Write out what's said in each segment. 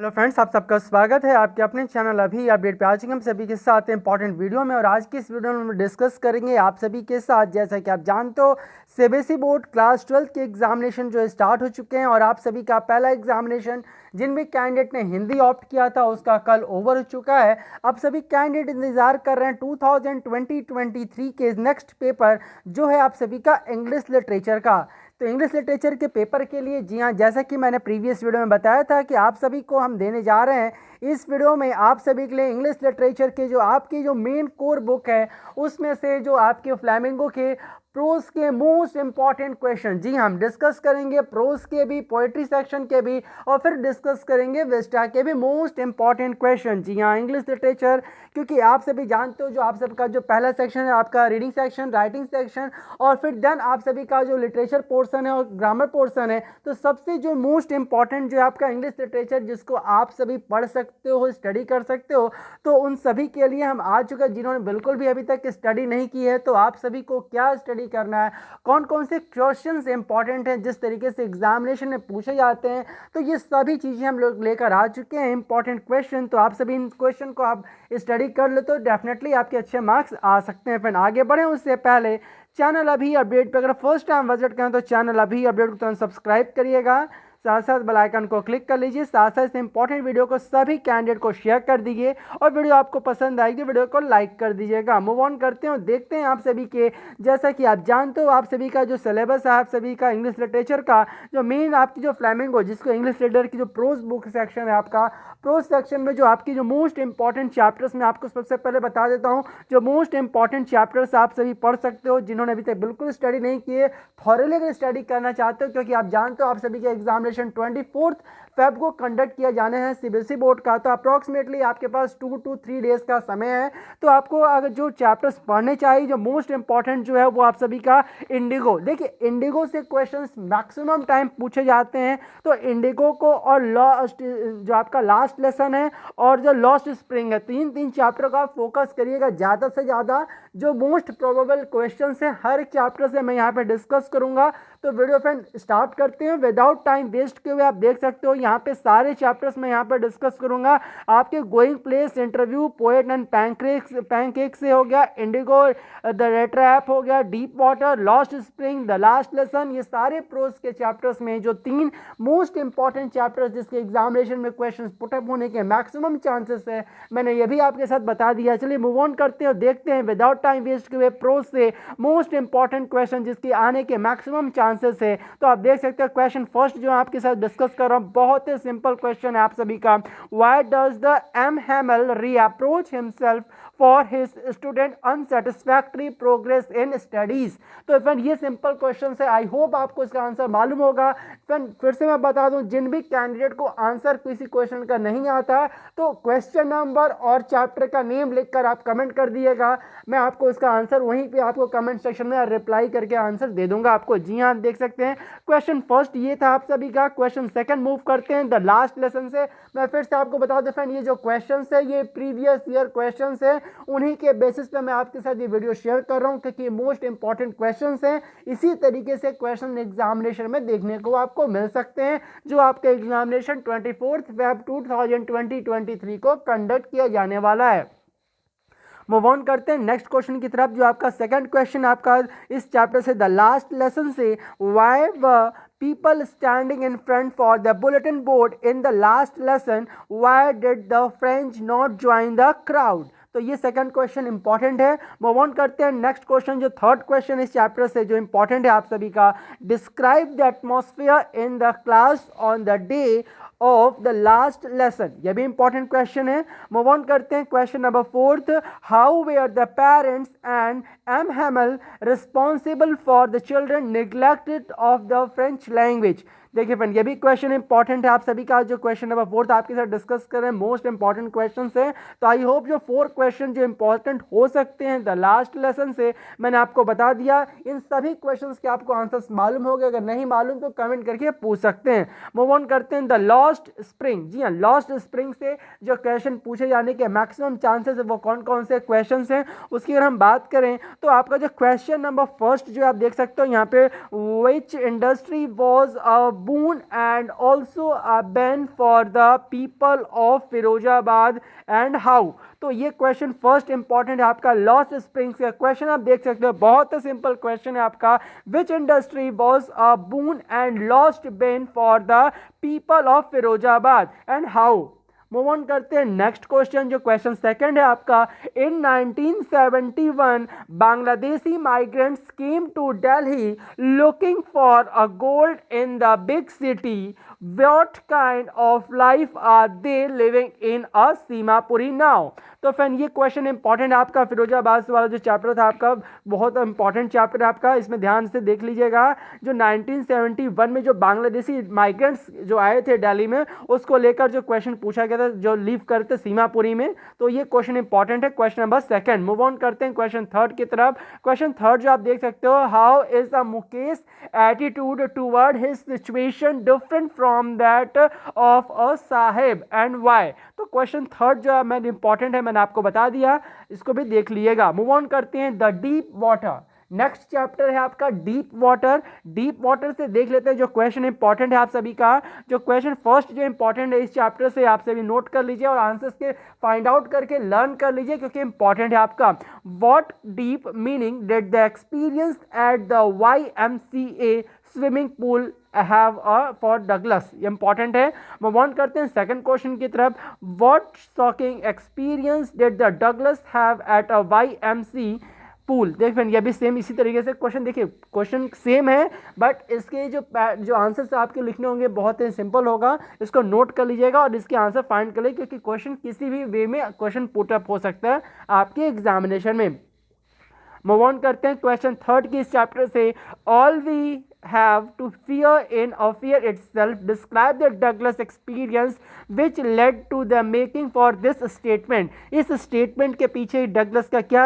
Hello friends, आप सबका स्वागत है आपके अपने चैनल अभी अपडेट पे। आज हम सभी के साथ इंपॉर्टेंट वीडियो में और आज की इस वीडियो में हम डिस्कस करेंगे आप सभी के साथ, जैसा कि आप जानते हो सीबीएसई बोर्ड क्लास 12 के एग्जामिनेशन जो स्टार्ट हो चुके हैं और आप सभी का पहला एग्जामिनेशन जिन भी कैंडिडेट ने हिंदी ऑप्ट किया था उसका कल ओवर हो चुका है। अब सभी कैंडिडेट इंतजार कर रहे हैं 2023 के नेक्स्ट पेपर जो है आप सभी का इंग्लिश लिटरेचर का। तो इंग्लिश लिटरेचर के पेपर के लिए जी हाँ, जैसा कि मैंने प्रीवियस वीडियो में बताया था कि आप सभी को हम देने जा रहे हैं इस वीडियो में आप सभी के लिए इंग्लिश लिटरेचर के जो आपकी जो मेन कोर बुक है उसमें से जो आपके फ्लेमिंगो के प्रोज के मोस्ट इंपॉर्टेंट क्वेश्चन। जी हाँ, हम डिस्कस करेंगे प्रोज के भी, पोएट्री सेक्शन के भी और फिर डिस्कस करेंगे वेस्टा के भी मोस्ट इंपॉर्टेंट क्वेश्चन। जी हाँ, इंग्लिश लिटरेचर, क्योंकि आप सभी जानते हो जो आप सबका जो पहला सेक्शन है आपका रीडिंग सेक्शन, राइटिंग सेक्शन और फिर देन आप सभी का जो लिटरेचर पोर्सन है और ग्रामर पोर्सन है, तो सबसे जो मोस्ट इंपॉर्टेंट जो है आपका इंग्लिश लिटरेचर जिसको आप सभी पढ़ सकते हो, स्टडी कर सकते हो, तो उन सभी के लिए हम आ चुके हैं। जिन्होंने बिल्कुल भी अभी तक स्टडी नहीं की है तो आप सभी को क्या स्टडी करना है, कौन कौन से क्वेश्चंस इंपॉर्टेंट हैं, जिस तरीके से एग्जामिनेशन में पूछे जाते हैं, तो ये सभी चीज़ें हम लोग लेकर आ चुके हैं इंपॉर्टेंट क्वेश्चन। तो आप सभी इन क्वेश्चन को आप स्टडी कर ले तो डेफिनेटली आपके अच्छे मार्क्स आ सकते हैं। फिर आगे बढ़े उससे पहले चैनल अभी अपडेट पे अगर फर्स्ट टाइम विजिट करें तो चैनल अभी अपडेट को तुरंत सब्सक्राइब करिएगा, साथ साथ बेल आइकन को क्लिक कर लीजिए, साथ साथ इस इंपॉर्टेंट वीडियो को सभी कैंडिडेट को शेयर कर दीजिए और वीडियो आपको पसंद आएगी वीडियो को लाइक कर दीजिएगा। मूव ऑन करते हैं और देखते हैं आप सभी के, जैसा कि आप जानते हो आप सभी का जो सिलेबस है आप सभी का इंग्लिश लिटरेचर का जो मेन आपकी जो फ्लेमिंगो जिसको इंग्लिश लिटरेचर की जो प्रोज बुक सेक्शन है आपका, प्रोज सेक्शन में जो आपकी जो मोस्ट इंपॉर्टेंट चैप्टर्स मैं आपको सबसे पहले बता देता हूँ जो मोस्ट इंपॉर्टेंट चैप्टर्स आप सभी पढ़ सकते हो। जिन्होंने अभी तक बिल्कुल स्टडी नहीं किए, थॉरली अगर स्टडी करना चाहते हो, क्योंकि आप जानते हो आप सभी के एग्जामिनेशन 24 फेब को कंडक्ट किया जाने हैं सीबीएसई बोर्ड का, तो अप्रॉक्सीमेटली आपके पास 2 to 3 डेज का समय है। तो आपको अगर जो चैप्टर्स पढ़ने चाहिए जो मोस्ट इंपॉर्टेंट जो है वो आप सभी का इंडिगो, देखिए इंडिगो से क्वेश्चंस मैक्सिमम टाइम पूछे जाते हैं, तो इंडिगो को और लॉस्ट जो आपका लास्ट लेसन है और जो लॉस्ट स्प्रिंग है, तीन चैप्टर का फोकस करिएगा ज़्यादा से ज़्यादा। जो मोस्ट प्रोबेबल क्वेश्चन है हर चैप्टर से मैं यहाँ पे डिस्कस करूँगा। तो वीडियो फ्रेंड स्टार्ट करते हैं विदाउट टाइम वेस्ट किए हुए। आप देख सकते हो यहाँ पे सारे चैप्टर्स मैं यहाँ पे डिस्कस करूँगा। आपके going place, interview, poet and pancake से हो गया, इंडिगो, द रेड ट्रैप हो गया, deep water, lost spring, the last lesson, ये सारे प्रोज के चैप्टर्स में जो 3 मोस्ट इंपॉर्टेंट चैप्टर्स जिसके एग्जामिनेशन में क्वेश्चन पुटअप होने के मैक्सिमम चांसेस है, मैंने ये भी आपके साथ बता दिया। चलिए मूव ऑन करते हैं और देखते हैं विदाउट टाइम वेस्ट किए हुए प्रोज से मोस्ट इंपॉर्टेंट क्वेश्चन जिसके आने के मैक्सिमम चांसेस है। तो आप देख सकते हो क्वेश्चन फर्स्ट जो आपके साथ डिस्कस कर रहा हूं बहुत ही सिंपल क्वेश्चन है आप सभी का। Why does the M Hamel reproach himself for his student unsatisfactory progress in studies. तो फ्रेंड ये सिंपल क्वेश्चन है, आई होप आपको इसका आंसर मालूम होगा। फ्रेंड फिर से मैं बता दूं जिन भी कैंडिडेट को आंसर किसी क्वेश्चन का नहीं आता तो क्वेश्चन नंबर और चैप्टर का नेम लिखकर आप कमेंट कर दिएगा, मैं आपको इसका आंसर वहीं पे आपको कमेंट सेक्शन में रिप्लाई करके आंसर दे दूंगा आपको। जी हाँ, देख सकते हैं क्वेश्चन फर्स्ट ये था आप सभी का। क्वेश्चन सेकंड मूव करते हैं द लास्ट लेसन से। मैं फिर से आपको बता दूं फ्रेंड ये जो क्वेश्चन है ये प्रीवियस ईयर क्वेश्चन है, उन्हीं के बेसिस पे मैं आपके साथ ये वीडियो शेयर कर रहा हूँ क्योंकि मोस्ट इंपॉर्टेंट क्वेश्चन हैं। इसी तरीके से क्वेश्चन एग्जामिनेशन में देखने को आपको मिल सकते हैं जो आपके एग्जामिनेशन 24 फेब 2023 को कंडक्ट किया जाने वाला है। मूव ऑन करते हैं नेक्स्ट क्वेश्चन की तरफ जो आपका सेकंड क्वेश्चन आपका इस चैप्टर से द लास्ट लेसन से, व्हाई व people standing in front for the bulletin board in the last lesson, why did the French not join the crowd। तो ये सेकंड क्वेश्चन इंपॉर्टेंट है। मूव ऑन करते हैं नेक्स्ट क्वेश्चन जो third question इस chapter से जो इंपॉर्टेंट है आप सभी का, describe the atmosphere in the class on the day of the last lesson. यह भी इंपॉर्टेंट क्वेश्चन है। मूव ऑन करते हैं question number fourth, how were the parents and M Hamel responsible for the children neglected of the French language. देखिए friend ये भी question important है आप सभी का। जो क्वेश्चन नंबर फोर्थ आपके साथ डिस्कस कर रहे हैं मोस्ट इंपॉर्टेंट क्वेश्चन है। तो आई होप जो 4 क्वेश्चन जो इंपॉर्टेंट हो सकते हैं द लास्ट लेसन से मैंने आपको बता दिया। इन सभी क्वेश्चंस के आपको आंसर्स मालूम हो गए, अगर नहीं मालूम तो कमेंट करके पूछ सकते हैं। मूव ऑन करते हैं द लॉ लॉस्ट स्प्रिंग, जी हाँ, लॉस्ट स्प्रिंग से जो क्वेश्चन पूछे जाने के मैक्सिमम चांसेस है वो कौन कौन से क्वेश्चन हैं उसकी अगर हम बात करें तो आपका जो क्वेश्चन नंबर फर्स्ट जो आप देख सकते हो यहाँ पे, विच industry was a boon and also a ban for the people of Firozabad and how. तो ये क्वेश्चन फर्स्ट इंपॉर्टेंट है आपका, लॉस्ट स्प्रिंग्स का क्वेश्चन आप देख सकते हो, बहुत सिंपल क्वेश्चन है आपका, which industry was a boon and lost bane for the people of Firozabad and how. Move on करते हैं नेक्स्ट क्वेश्चन, जो क्वेश्चन सेकंड है आपका, in 1971 Bangladeshi migrants came to Delhi looking for a gold in the big city, what kind of life are they living in a Seemapuri now. तो friend ये question important है आपका, फिरोजाबाद वाला जो चैप्टर था आपका बहुत इंपॉर्टेंट चैप्टर है आपका, इसमें ध्यान से देख लीजिएगा। जो 1971 में जो बांग्लादेशी माइग्रेंट्स जो आए थे दिल्ली में, उसको लेकर जो क्वेश्चन पूछा गया था, जो लिव करते सीमापुरी में, तो ये क्वेश्चन इंपॉर्टेंट है, question number second. Move on करते हैं क्वेश्चन थर्ड की तरफ। क्वेश्चन थर्ड जो आप देख सकते हो, how is the Mukesh attitude toward his situation different from that of a Saheb and why. तो क्वेश्चन थर्ड जो है इंपॉर्टेंट है, मैंने आपको बता दिया, इसको भी देख लीजिएगा। मूव ऑन करते हैं the deep water, next chapter है आपका डीप वाटर। डीप वाटर से देख लेते हैं जो क्वेश्चन इंपॉर्टेंट है आप सभी का। जो क्वेश्चन फर्स्ट जो इंपॉर्टेंट है इस चैप्टर से आप सभी नोट कर लीजिए और आंसर्स के फाइंड आउट करके लर्न कर लीजिए क्योंकि इंपॉर्टेंट है आपका। What deep meaning did the experience at the YMCA swimming pool have for Douglas, ये इंपॉर्टेंट है। मूव ऑन करते हैं सेकंड क्वेश्चन की तरफ। What shocking experience did the Douglas have at a YMCA pool. देख friend ये भी same इसी तरीके से क्वेश्चन, देखिए क्वेश्चन सेम है बट इसके जो आंसर्स आपके लिखने होंगे बहुत ही सिंपल होगा, इसको नोट कर लीजिएगा और इसके आंसर फाइंड कर लीजिए क्योंकि क्वेश्चन किसी भी वे में क्वेश्चन पुट अप हो सकता है आपके एग्जामिनेशन में। मूव ऑन करते हैं क्वेश्चन थर्ड की इस चैप्टर से। All we have to fear in or fear itself, describe the Douglas experience which led to the making for this statement। इस स्टेटमेंट के पीछे डगलस का क्या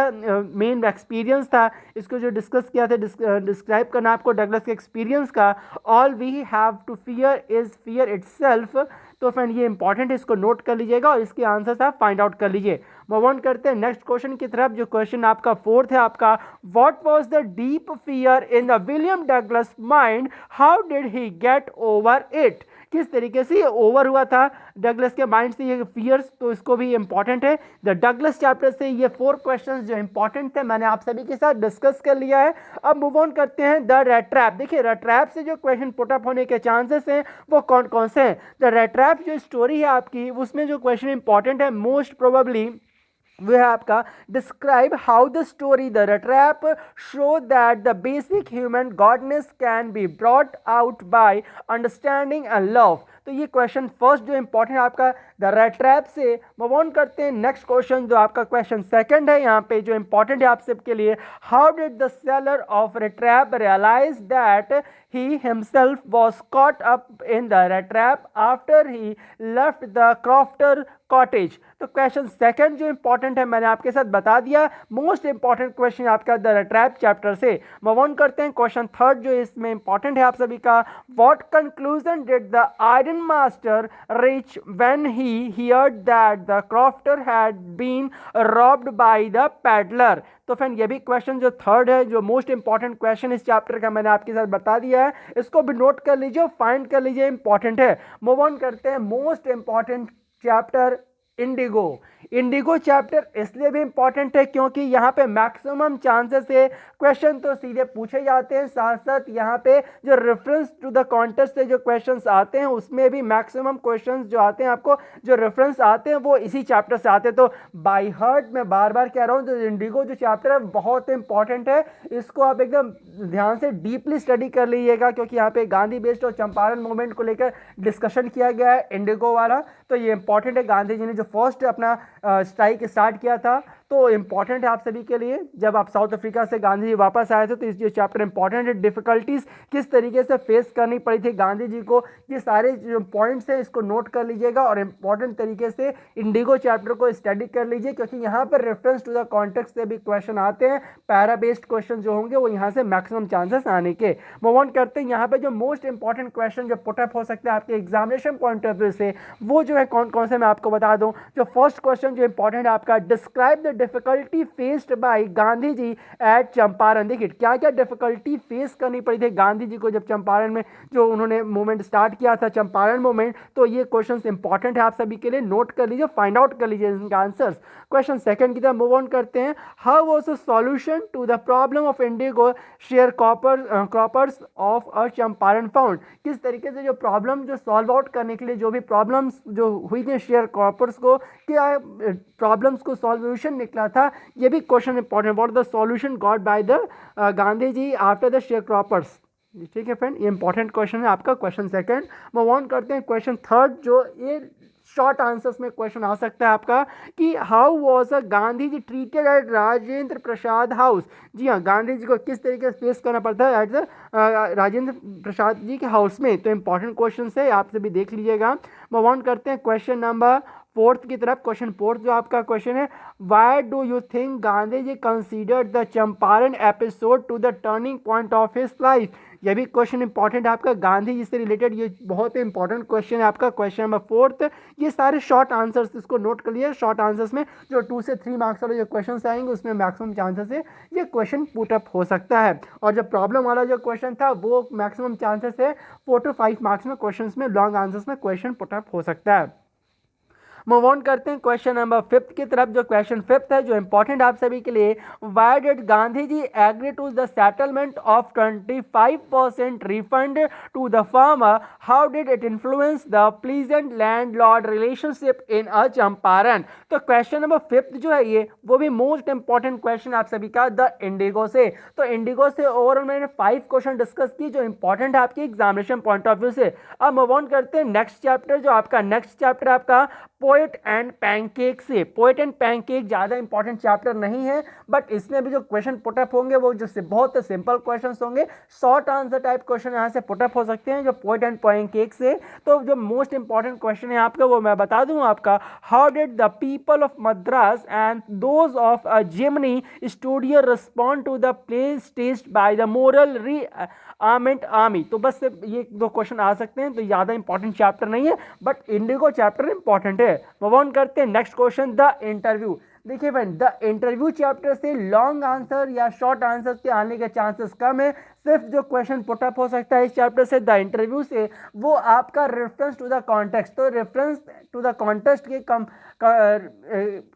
मेन एक्सपीरियंस था, इसको जो डिस्कस किया था, डिस्क्राइब करना आपको डगलस के एक्सपीरियंस का। All we have to fear is fear itself. तो फ्रेंड ये इंपॉर्टेंट है, इसको नोट कर लीजिएगा और इसके आंसर्स आप फाइंड आउट कर लीजिए। मूव ऑन करते हैं नेक्स्ट क्वेश्चन की तरफ, जो क्वेश्चन आपका फोर्थ है आपका। What was the deep fear in the William Douglas mind, how did he get over it. किस तरीके से ये ओवर हुआ था डगलस के माइंड से ये फियर्स, तो इसको भी इंपॉर्टेंट है। द डगलस चैप्टर से ये 4 क्वेश्चंस जो इंपॉर्टेंट थे मैंने आप सभी के साथ डिस्कस कर लिया है। अब मूव ऑन करते हैं द रेड ट्रैप। देखिए रेड ट्रैप से जो क्वेश्चन पुट अप होने के चांसेस हैं वो कौन कौन से हैं। द रेड ट्रैप जो स्टोरी है आपकी उसमें जो क्वेश्चन इंपॉर्टेंट है मोस्ट प्रोबेबली वो है आपका, describe how the story the trap show that the basic human goodness can be brought out by understanding and love. तो ये क्वेश्चन फर्स्ट जो इंपॉर्टेंट है आपका द रेड ट्रैप से। मूव ऑन करते हैं नेक्स्ट क्वेश्चन, जो आपका क्वेश्चन सेकंड है यहाँ पे जो इंपॉर्टेंट है आप सबके लिए। How did the seller of rat trap realise that he himself was caught up in the rat trap after he left the crofter cottage. तो क्वेश्चन सेकंड जो इंपॉर्टेंट है मैंने आपके साथ बता दिया, मोस्ट इंपॉर्टेंट क्वेश्चन आपका द ट्रैप चैप्टर से। मूव ऑन करते हैं क्वेश्चन थर्ड जो इसमें इंपॉर्टेंट है आप सभी का। What conclusion did the iron master reach when he heard that the crofter had been robbed by the peddler. तो फ्रेंड ये भी क्वेश्चन जो थर्ड है जो मोस्ट इंपॉर्टेंट क्वेश्चन इस चैप्टर का मैंने आपके साथ बता दिया है, इसको भी नोट कर लीजिए और फाइंड कर लीजिए, इंपॉर्टेंट है। मूव ऑन करते हैं most important chapter Indigo. Indigo chapter इसलिए भी इंपॉर्टेंट है क्योंकि यहाँ पे मैक्सिमम चांसेस है क्वेश्चन तो सीधे पूछे जाते हैं, साथ साथ यहाँ पे जो रेफरेंस टू द कॉन्टेस्ट से जो क्वेश्चंस आते हैं उसमें भी मैक्सिमम क्वेश्चंस जो आते हैं आपको जो रेफरेंस आते हैं वो इसी चैप्टर से आते हैं। तो बाय हार्ट मैं बार बार कह रहा हूँ जो इंडिगो जो चैप्टर है बहुत इंपॉर्टेंट है, इसको आप एकदम ध्यान से डीपली स्टडी कर लीजिएगा क्योंकि यहाँ पे गांधी बेस्ड और चंपारण मूवमेंट को लेकर डिस्कशन किया गया है इंडिगो वाला। तो ये इंपॉर्टेंट है, गांधी जी ने जो फर्स्ट अपना स्ट्राइक स्टार्ट किया था तो तो इंपॉर्टेंट है आप सभी के लिए। जब आप साउथ अफ्रीका से गांधी जी वापस आए थे तो ये चैप्टर इंपॉर्टेंट है। डिफिकल्टीज किस तरीके से फेस करनी पड़ी थी गांधी जी को, ये सारे जो पॉइंट्स हैं इसको नोट कर लीजिएगा और इंपॉर्टेंट तरीके से इंडिगो चैप्टर को स्टडी कर लीजिए, क्योंकि यहाँ पर रेफरेंस टू द कॉन्टेक्स्ट से भी क्वेश्चन आते हैं। पैरा बेस्ड क्वेश्चन जो होंगे वो यहाँ से मैक्सिमम चांसेस आने के। मूव ऑन करते हैं। यहाँ पे जो मोस्ट इंपॉर्टेंट क्वेश्चन जो पुटअप हो सकते हैं आपके एग्जामिनेशन पॉइंट ऑफ व्यू से, वो जो है कौन कौन से मैं आपको बता दूं। जो फर्स्ट क्वेश्चन जो इंपॉर्टेंट है आपका, describe the difficulty faced by Gandhi ji at Champaran. देखिए क्या क्या डिफिकल्टी फेस करनी पड़ी थी गांधी जी को जब चंपारण में जो उन्होंने मूवमेंट स्टार्ट किया था, चंपारण मूवमेंट। तो ये क्वेश्चन इंपॉर्टेंट है आप सभी के लिए, नोट कर लीजिए, फाइंड आउट कर लीजिए इनका आंसर्स। क्वेश्चन सेकंड की तरफ मूव ऑन करते हैं। How was the solution to the problem of indigo share croppers of a Champaran found. किस तरीके से जो प्रॉब्लम जो सॉल्व आउट करने के लिए जो भी प्रॉब्लम्स जो हुई थी शेयर क्रॉपर्स को, क्या प्रॉब्लम्स को सॉल्यूशन निकला था, ये भी question important. What the solution got by the Gandhi ji after the share croppers. ठीक है फ्रेंड, ये इंपॉर्टेंट क्वेश्चन है आपका क्वेश्चन सेकंड। मूव ऑन करते हैं क्वेश्चन थर्ड, जो ये शॉर्ट आंसर्स में क्वेश्चन आ सकता है आपका कि how was Gandhi ji treated at Rajendra Prasad house. जी हाँ, गांधी जी को किस तरीके से फेस करना पड़ता है एट द राजेंद्र प्रसाद जी के हाउस में। तो इंपॉर्टेंट क्वेश्चन है, आपसे भी देख लीजिएगा। मूव ऑन करते हैं क्वेश्चन नंबर फोर्थ की तरफ। क्वेश्चन फोर्थ जो आपका क्वेश्चन है, why do you think Gandhi ji considered the Champaran episode to the turning point of his life. यह भी क्वेश्चन इंपॉर्टेंट है आपका, गांधी जी से रिलेटेड ये बहुत ही इंपॉर्टेंट क्वेश्चन है आपका क्वेश्चन नंबर फोर्थ। ये सारे शॉर्ट आंसर्स इसको नोट कर लिए। शॉर्ट आंसर्स में जो 2 से 3 मार्क्स वाले जो क्वेश्चन आएंगे उसमें मैक्सिमम चांसेस है ये क्वेश्चन पुटअप हो सकता है। और जो प्रॉब्लम वाला जो क्वेश्चन था वो मैक्सिमम चांसेस है 4 to 5 मार्क्स में क्वेश्चन में लॉन्ग आंसर्स में क्वेश्चन पुटअप हो सकता है। मूव ऑन करते हैं क्वेश्चन नंबर फिफ्थ की तरफ। जो क्वेश्चन फिफ्थ है जो इंपॉर्टेंट आप सभी के लिए, why did Gandhi ji agree to the settlement of 25% refund to the farmer, how did it influence the pleasant landlord relationship in a Champaran. तो क्वेश्चन नंबर फिफ्थ जो है ये वो भी मोस्ट इंपॉर्टेंट क्वेश्चन आप सभी का द इंडिगो से। तो इंडिगो से ओवरऑल मैंने 5 क्वेश्चन डिस्कस की जो इंपॉर्टेंट है आपकी एग्जामिनेशन पॉइंट ऑफ व्यू से। अब मूव ऑन करते हैं नेक्स्ट चैप्टर, जो आपका नेक्स्ट चैप्टर आपका पोएट एंड पैनकेक से। पोएट एंड पैनकेक ज़्यादा इंपॉर्टेंट चैप्टर नहीं है, बट इसमें भी जो क्वेश्चन पुटअप होंगे वो जो बहुत सिंपल क्वेश्चंस होंगे, शॉर्ट आंसर टाइप क्वेश्चन यहाँ से पुटअप हो सकते हैं जो पोएट एंड पैनकेक से। तो जो मोस्ट इंपॉर्टेंट क्वेश्चन है आपका वो मैं बता दूँ आपका, how did the people of Madras and those of Gemini studios respond to the play staged by the moral rearmament army. तो बस ये 2 क्वेश्चन आ सकते हैं, तो ज़्यादा इंपॉर्टेंट चैप्टर नहीं है, बट इंडिगो चैप्टर इंपॉर्टेंट है। मूव ऑन करते हैं नेक्स्ट क्वेश्चन, द इंटरव्यू। देखिए फ्रेंड, द इंटरव्यू चैप्टर से लॉन्ग आंसर या शॉर्ट आंसर के आने के चांसेस कम है। सिर्फ जो क्वेश्चन पुटअप हो सकता है इस चैप्टर से द इंटरव्यू से, वो आपका रेफरेंस टू द कॉन्टेक्स्ट। तो रेफरेंस टू द कॉन्टेक्स्ट के कम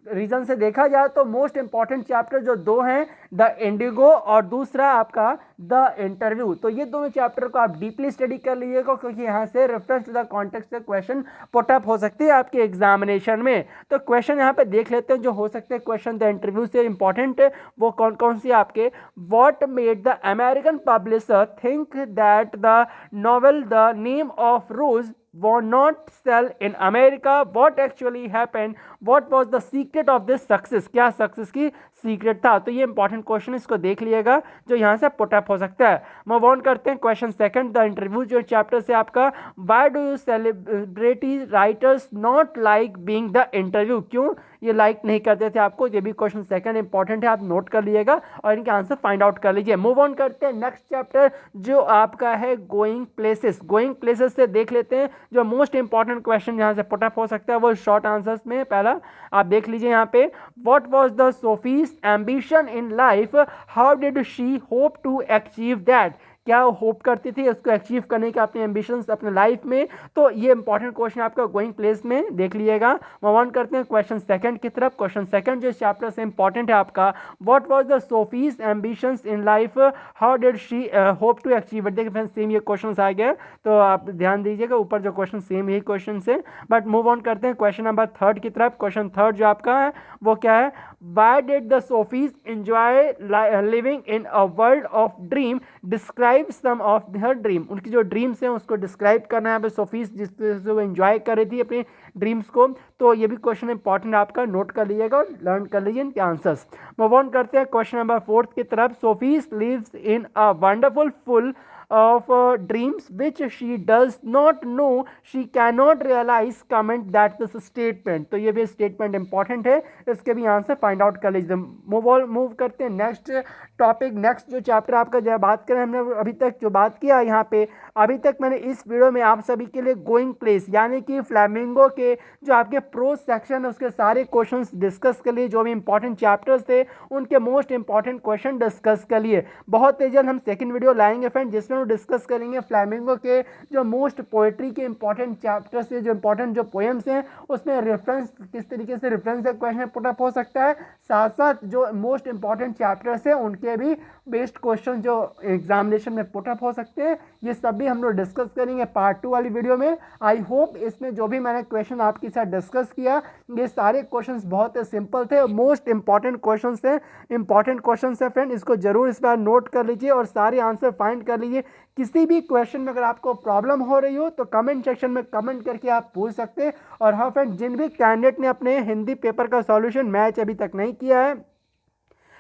रीजन से देखा जाए तो मोस्ट इंपॉर्टेंट चैप्टर जो 2 हैं, द इंडिगो और दूसरा आपका द इंटरव्यू। तो ये दोनों चैप्टर को आप डीपली स्टडी कर लीजिएगा, क्योंकि यहाँ से रेफरेंस टू द कॉन्टेक्स्ट से क्वेश्चन पुटअप हो सकते हैं आपके एग्जामिनेशन में। तो क्वेश्चन यहाँ पे देख लेते हैं जो हो सकते हैं क्वेश्चन द इंटरव्यू से इंपॉर्टेंट है वो कौन कौन सी आपके। What made the American publisher think that the novel the name of rose will not sell in America? What actually happened? What was the secret of this success? क्या success की secret था? तो ये इंपॉर्टेंट क्वेश्चन इसको देख लिएगा जो यहाँ से पुटअप हो सकता है। मूव ऑन करते हैं क्वेश्चन सेकंड, द इंटरव्यू जो चैप्टर से आपका, why do you celebrity writers not like being the interview. क्यों ये लाइक नहीं करते थे आपको? ये भी क्वेश्चन सेकंड इंपॉर्टेंट है, आप नोट कर लीजिएगा और इनके आंसर फाइंड आउट कर लीजिए। मूव ऑन करते हैं नेक्स्ट चैप्टर जो आपका है गोइंग प्लेसेस। गोइंग प्लेसेस से देख लेते हैं जो मोस्ट इंपॉर्टेंट क्वेश्चन यहाँ से पुटअप हो सकता है वो शॉर्ट आंसर्स में। पहला आप देख लीजिए यहाँ पे, what was the Sophie's ambition in life, how did she hope to achieve that. क्या होप करती थी उसको अचीव करने के अपने एम्बिशंस अपने लाइफ में। तो ये इंपॉर्टेंट क्वेश्चन आपका गोइंग प्लेस में देख लीजिएगा। मूव ऑन करते हैं क्वेश्चन सेकंड की तरफ। क्वेश्चन सेकंड जो चैप्टर से इंपॉर्टेंट है आपका, what was the Sophie's ambitions in life, how did she hope to achieve it. देखिए फ्रेंड्स सेम ये क्वेश्चन आ गया, तो आप ध्यान दीजिएगा ऊपर जो क्वेश्चन सेम यही क्वेश्चन है। बट मूव ऑन करते हैं क्वेश्चन नंबर थर्ड की तरफ। क्वेश्चन थर्ड जो आपका है वो क्या है, why did the Sophie's enjoy living in a world of dream, describe describe some of her dream, उनकी जो ड्रीम्स हैं उसको डिस्क्राइब करना है। यहाँ पे सोफीज जिस तरह से वो एंजॉय कर रही थी अपने ड्रीम्स को, तो ये भी क्वेश्चन इंपॉर्टेंट आपका, नोट कर लीजिएगा और लर्न कर लीजिए इनके आंसर्स। मूव ऑन करते हैं क्वेश्चन नंबर 4 की तरफ। Sophie's lives in a wonderful full of dreams which she does not know, she cannot realize, comment that this statement। तो ये भी स्टेटमेंट इंपॉर्टेंट है, इसके भी आंसर फाइंड आउट कर लीजिए। मूव करते हैं नेक्स्ट टॉपिक। नेक्स्ट जो चैप्टर आपका जो बात करें, हमने अभी तक जो बात किया यहाँ पे, अभी तक मैंने इस वीडियो में आप सभी के लिए गोइंग प्लेस यानी कि फ्लैमिंगो के जो आपके प्रोज सेक्शन है उसके सारे क्वेश्चंस डिस्कस कर लिए। जो भी इंपॉर्टेंट चैप्टर्स थे उनके मोस्ट इंपॉर्टेंट क्वेश्चन डिस्कस कर लिए। बहुत तेज हम सेकंड वीडियो लाएंगे फ्रेंड, जिसमें डिस्कस करेंगे फ्लैमिंगो के जो मोस्ट पोएट्री के इंपॉर्टेंट चैप्टर्स है, जो इंपॉर्टेंट जो पोएम्स हैं उसमें रेफरेंस किस तरीके से रेफरेंस से क्वेश्चन पुटअप हो सकता है, साथ साथ जो मोस्ट इंपॉर्टेंट चैप्टर्स हैं उनके भी बेस्ड क्वेश्चन जो एग्जामिनेशन में पुटअप हो सकते हैं, ये सब भी हम लोग डिस्कस करेंगे पार्ट 2 वाली वीडियो में। आई होप इसमें जो भी मैंने क्वेश्चन आपके साथ डिस्कस किया ये सारे क्वेश्चंस बहुत सिंपल थे, मोस्ट इंपॉर्टेंट क्वेश्चंस थे, इंपॉर्टेंट क्वेश्चंस है फ्रेंड, इसको जरूर इस बार नोट कर लीजिए और सारे आंसर फाइंड कर लीजिए। किसी भी क्वेश्चन में अगर आपको प्रॉब्लम हो रही हो तो कमेंट सेक्शन में कमेंट करके आप पूछ सकते हैं। और हाँ फ्रेंड, जिन भी कैंडिडेट ने अपने हिंदी पेपर का सॉल्यूशन मैच अभी तक नहीं किया है,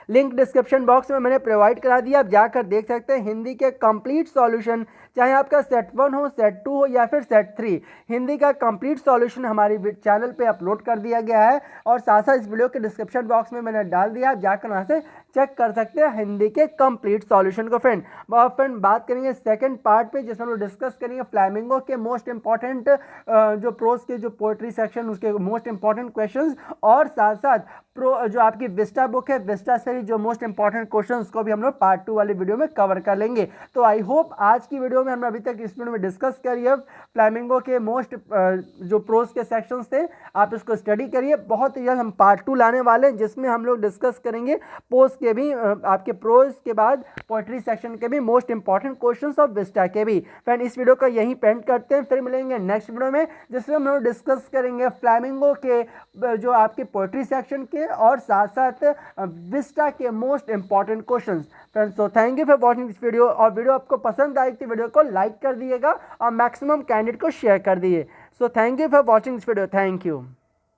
लिंक डिस्क्रिप्शन बॉक्स में मैंने प्रोवाइड करा दिया, आप जाकर देख सकते हैं हिंदी के कंप्लीट सॉल्यूशन, चाहे आपका सेट 1 हो, सेट 2 हो या फिर सेट 3, हिंदी का कंप्लीट सॉल्यूशन हमारी चैनल पे अपलोड कर दिया गया है। और साथ साथ इस वीडियो के डिस्क्रिप्शन बॉक्स में मैंने डाल दिया, आप जाकर वहाँ से चेक कर सकते हैं हिंदी के कंप्लीट सॉल्यूशन को फ्रेंड। बात करेंगे सेकंड पार्ट पे, जिसमें हम लोग डिस्कस करेंगे फ्लैमिंगो के मोस्ट इंपॉर्टेंट जो प्रोज के जो पोएट्री सेक्शन उसके मोस्ट इंपॉर्टेंट क्वेश्चंस, और साथ साथ जो आपकी विस्टा बुक है, विस्टा से जो मोस्ट इंपॉर्टेंट क्वेश्चंस को भी हम लोग पार्ट 2 वाली वीडियो में कवर कर लेंगे। तो आई होप आज की वीडियो में हमने अभी तक इस वीडियो में डिस्कस करिए फ्लैमिंगो के मोस्ट जो प्रोज के सेक्शंस थे, आप इसको स्टडी करिए। बहुत ही जल्द हम पार्ट 2 लाने वाले हैं, जिसमें हम लोग डिस्कस करेंगे पोज के भी, आपके प्रोज के बाद पोएट्री सेक्शन के भी most important questions of Vista के भी। फ्रेंड इस वीडियो का यहीं पेंड करते हैं, फिर मिलेंगे नेक्स्ट वीडियो में, जिसमें हम लोग डिस्कस करेंगे फ्लैमिंगो के जो आपके पोएट्री सेक्शन के और साथ साथ विस्टा के most important questions. Friends so thank you for watching this video, और वीडियो आपको पसंद आई तो वीडियो को लाइक कर दिएगा और मैक्सिमम कैंडिडेट को शेयर कर दिए। So thank you for watching this video, thank you.